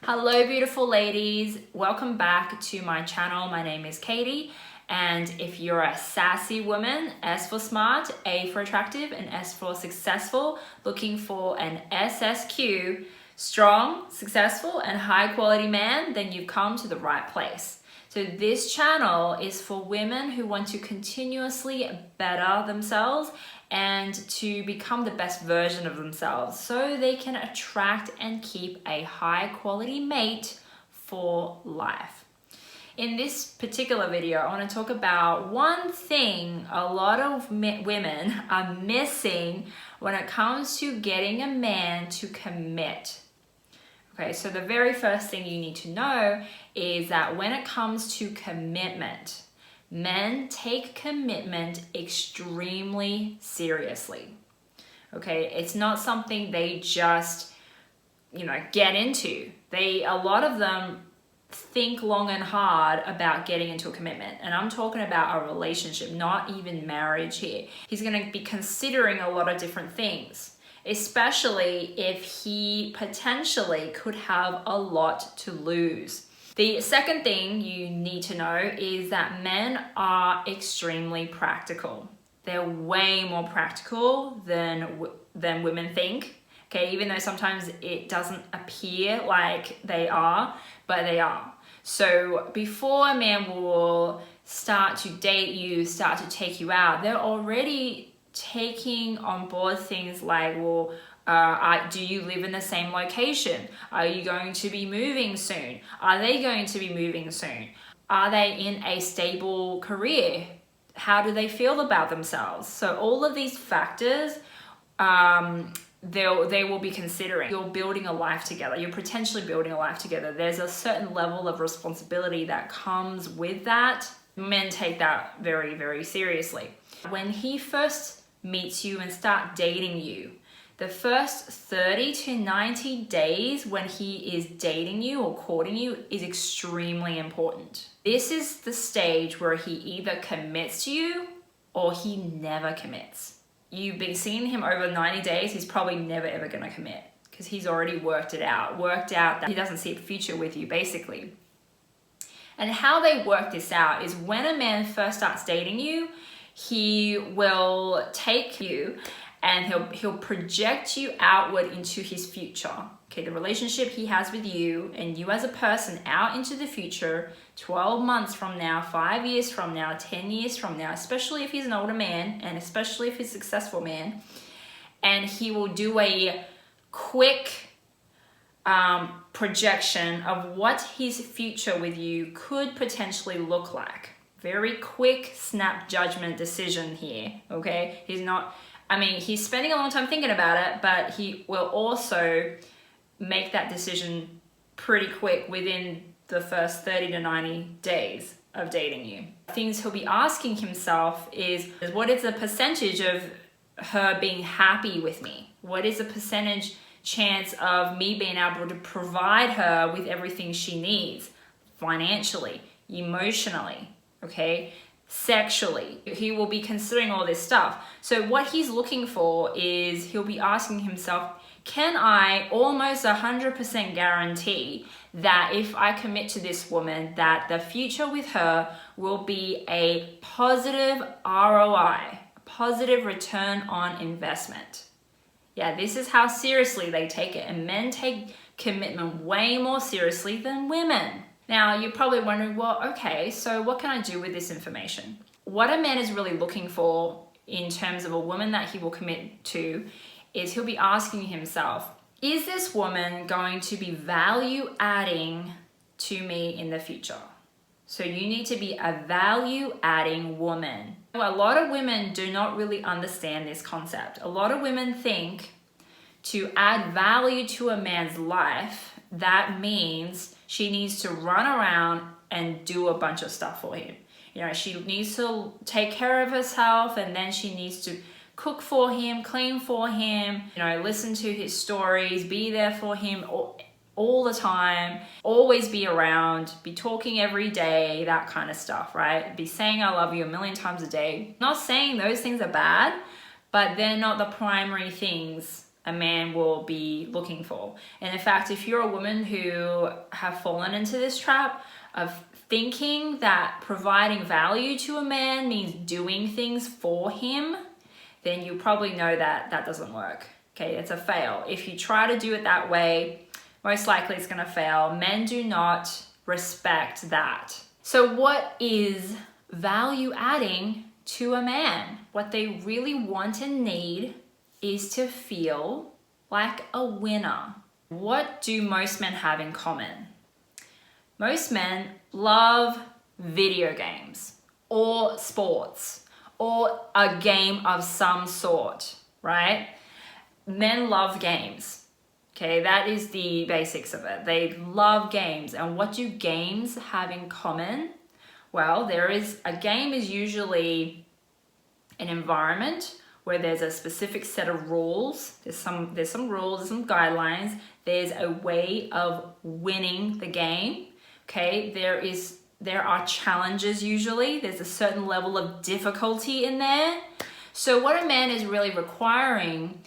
Hello beautiful ladies, welcome back to my channel. My name is Katie, and if you're a sassy woman, S for smart, A for attractive, and S for successful, looking for an SSQ, strong, successful, and high quality man, then you've come to the right place. So this channel is for women who want to continuously better themselves and to become the best version of themselves so they can attract and keep a high quality mate for life. In this particular video, I want to talk about one thing a lot of women are missing when it comes to getting a man to commit. Okay, so the very first thing you need to know is that when it comes to commitment, men take commitment extremely seriously. Okay, it's not something they just, get into. A lot of them think long and hard about getting into a commitment. And I'm talking about a relationship, not even marriage here. He's going to be considering a lot of different things, especially if he potentially could have a lot to lose. The second thing you need to know is that men are extremely practical. They're way more practical than women think. Okay, even though sometimes it doesn't appear like they are, but they are. So before a man will start to date you, start to take you out, they're already taking on board things like, do you live in the same location? Are you going to be moving soon? Are they going to be moving soon? Are they in a stable career? How do they feel about themselves? So all of these factors, they will be considering. You're building a life together. You're potentially building a life together. There's a certain level of responsibility that comes with that. Men take that very, very seriously. When he first meets you and start dating you, the first 30 to 90 days when he is dating you or courting you is extremely important. This is the stage where he either commits to you or he never commits. You've been seeing him over 90 days, he's probably never ever gonna commit because he's already worked out that he doesn't see a future with you, basically. And how they work this out is when a man first starts dating you, he will take you and he'll project you outward into his future. Okay, the relationship he has with you and you as a person out into the future, 12 months from now, 5 years from now, 10 years from now, especially if he's an older man and especially if he's a successful man. And he will do a quick projection of what his future with you could potentially look like. Very quick snap judgment decision here, okay? He's spending a long time thinking about it, but he will also make that decision pretty quick within the first 30 to 90 days of dating you. Things he'll be asking himself is, what is the percentage of her being happy with me? What is the percentage chance of me being able to provide her with everything she needs? Financially, emotionally, okay? Sexually. He will be considering all this stuff. So what he's looking for is he'll be asking himself, can I almost 100% guarantee that if I commit to this woman that the future with her will be a positive ROI, a positive return on investment? Yeah, this is how seriously they take it. And men take commitment way more seriously than women. Now, you're probably wondering, well, okay, so what can I do with this information? What a man is really looking for in terms of a woman that he will commit to is he'll be asking himself, is this woman going to be value adding to me in the future? So you need to be a value adding woman. A lot of women do not really understand this concept. A lot of women think to add value to a man's life, that means she needs to run around and do a bunch of stuff for him. She needs to take care of herself, and then she needs to cook for him, clean for him, listen to his stories, be there for him all the time, always be around, be talking every day, that kind of stuff, right? Be saying I love you a million times a day. Not saying those things are bad, but they're not the primary things a man will be looking for. And in fact, if you're a woman who have fallen into this trap of thinking that providing value to a man means doing things for him, then you probably know that that doesn't work. Okay, it's a fail. If you try to do it that way, most likely it's gonna fail. Men do not respect that. So what is value adding to a man? What they really want and need is to feel like a winner. What do most men have in common? Most men love video games or sports or a game of some sort, right? Men love games. Okay, that is the basics of it. They love games. And what do games have in common? Well, a game is usually an environment where there's a specific set of rules. There's some rules, there's some guidelines. There's a way of winning the game. Okay, there are challenges usually. There's a certain level of difficulty in there. So what a man is really requiring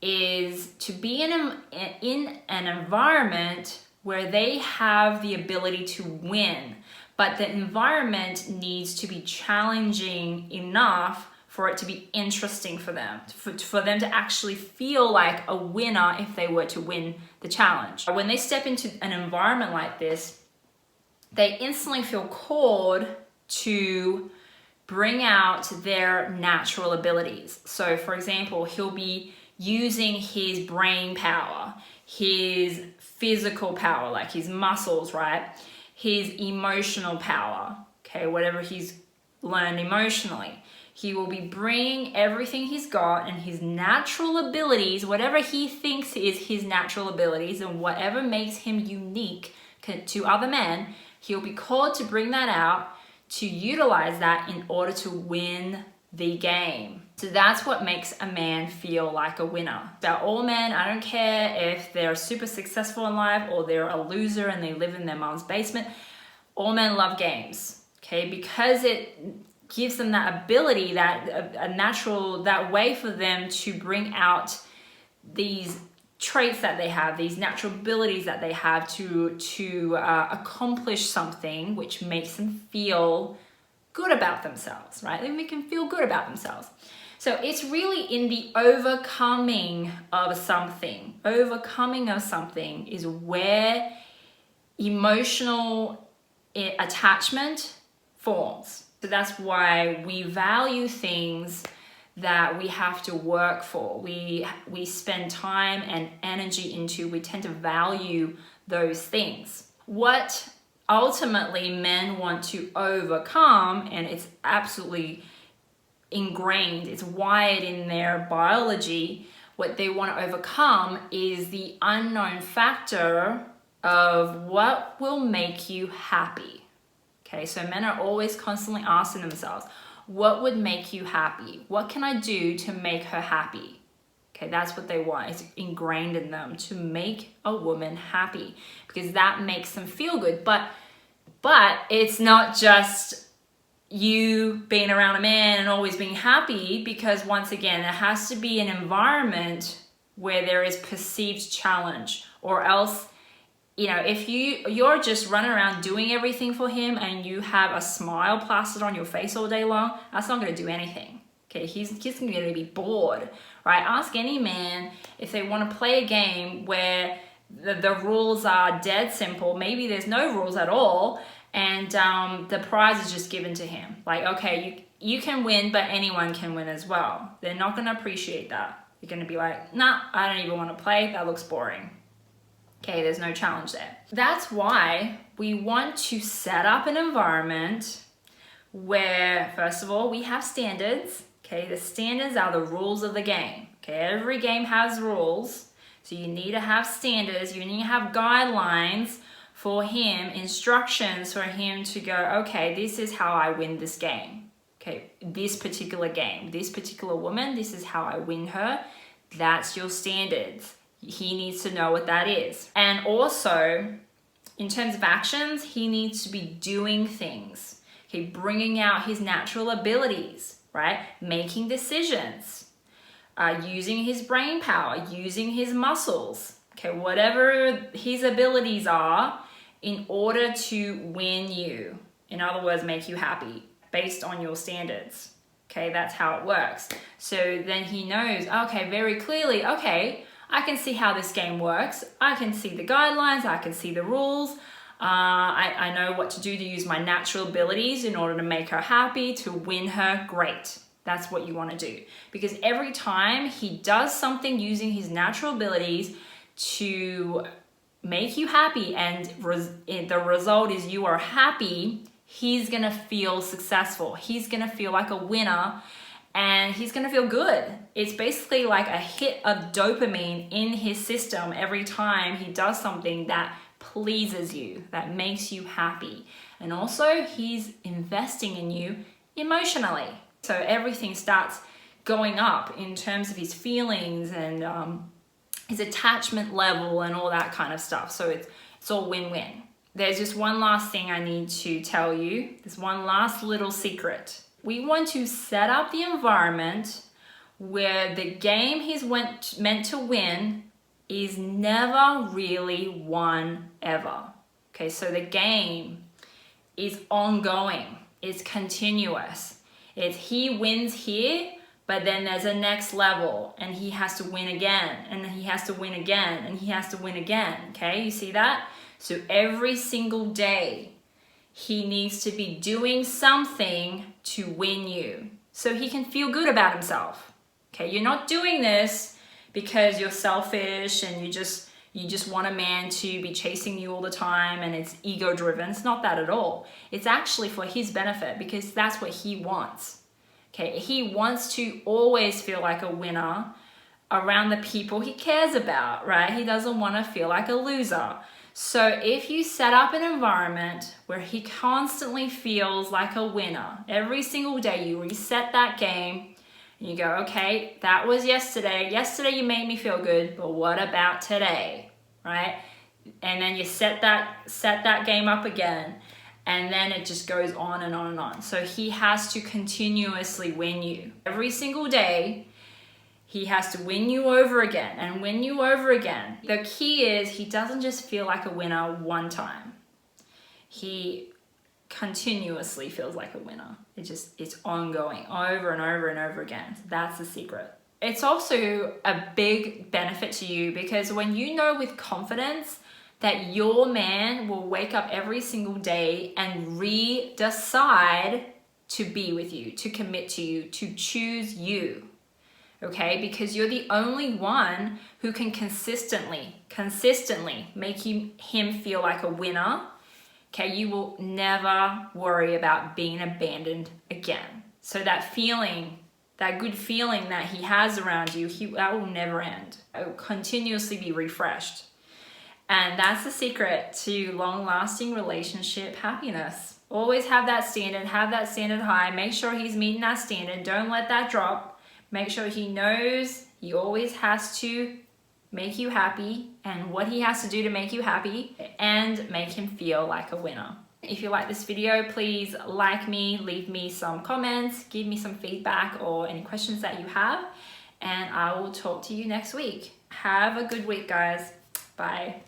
is to be in an environment where they have the ability to win, but the environment needs to be challenging enough for it to be interesting for them, for them to actually feel like a winner if they were to win the challenge. When they step into an environment like this, they instantly feel called to bring out their natural abilities. So for example, he'll be using his brain power, his physical power, like his muscles, right? His emotional power, okay, whatever he's learned emotionally. He will be bringing everything he's got and his natural abilities, whatever he thinks is his natural abilities and whatever makes him unique to other men, he'll be called to bring that out, to utilize that in order to win the game. So that's what makes a man feel like a winner. So all men, I don't care if they're super successful in life or they're a loser and they live in their mom's basement, all men love games, okay? Because it gives them that ability, that way for them to bring out these traits that they have, these natural abilities that they have to accomplish something which makes them feel good about themselves, right? They make them feel good about themselves. So it's really in the overcoming of something. Overcoming of something is where emotional attachment forms. So that's why we value things that we have to work for. We spend time and energy into, we tend to value those things. What ultimately men want to overcome, and it's absolutely ingrained, it's wired in their biology, what they want to overcome is the unknown factor of what will make you happy. Okay, so men are always constantly asking themselves, what would make you happy? What can I do to make her happy? Okay, that's what they want. It's ingrained in them to make a woman happy because that makes them feel good. But it's not just you being around a man and always being happy, because once again, there has to be an environment where there is perceived challenge, or else, you know, if you're just running around doing everything for him and you have a smile plastered on your face all day long, that's not going to do anything. Okay, he's going to be bored, right? Ask any man if they want to play a game where the rules are dead simple. Maybe there's no rules at all, and the prize is just given to him. Like, okay, you can win, but anyone can win as well. They're not going to appreciate that. You're going to be like, nah, I don't even want to play. That looks boring. Okay, there's no challenge there. That's why we want to set up an environment where, first of all, we have standards. Okay, the standards are the rules of the game. Okay, every game has rules. So you need to have standards. You need to have guidelines for him, instructions for him to go, okay, this is how I win this game. Okay, this particular game, this particular woman, this is how I win her. That's your standards. He needs to know what that is. And also, in terms of actions, he needs to be doing things. Okay, bringing out his natural abilities, right? Making decisions, using his brain power, using his muscles, okay, whatever his abilities are in order to win you. In other words, make you happy based on your standards. Okay, that's how it works. So then he knows, okay, very clearly, okay, I can see how this game works. I can see the guidelines, I can see the rules. I know what to do to use my natural abilities in order to make her happy, to win her. Great. That's what you want to do. Because every time he does something using his natural abilities to make you happy and the result is you are happy, he's going to feel successful. He's going to feel like a winner and he's going to feel good. It's basically like a hit of dopamine in his system every time he does something that pleases you, that makes you happy. And also he's investing in you emotionally. So everything starts going up in terms of his feelings and his attachment level and all that kind of stuff. So it's all win-win. There's just one last thing I need to tell you. There's one last little secret. We want to set up the environment where the game he's meant to win is never really won ever. Okay, so the game is ongoing, it's continuous. It's he wins here, but then there's a next level and he has to win again, and then he has to win again, and he has to win again. Okay, you see that? So every single day, he needs to be doing something to win you so he can feel good about himself. Okay, you're not doing this because you're selfish and you just want a man to be chasing you all the time and it's ego driven. It's not that at all. It's actually for his benefit because that's what he wants. Okay, he wants to always feel like a winner around the people he cares about, right? He doesn't want to feel like a loser. So if you set up an environment where he constantly feels like a winner, every single day you reset that game, you go, okay, that was yesterday. Yesterday you made me feel good, but what about today, right? And then you set that game up again, and then it just goes on and on and on. So he has to continuously win you. Every single day, he has to win you over again and win you over again. The key is he doesn't just feel like a winner one time. He continuously feels like a winner. It's ongoing over and over and over again. So that's the secret. It's also a big benefit to you because when you know with confidence that your man will wake up every single day and decide to be with you, to commit to you, to choose you. Okay, because you're the only one who can consistently make him feel like a winner. Okay, you will never worry about being abandoned again. So that feeling, that good feeling that he has around you, that will never end. It will continuously be refreshed. And that's the secret to long-lasting relationship happiness. Always have that standard high. Make sure he's meeting that standard. Don't let that drop. Make sure he knows he always has to make you happy and what he has to do to make you happy and make him feel like a winner. If you like this video, please like me, leave me some comments, give me some feedback or any questions that you have, and I will talk to you next week. Have a good week, guys. Bye.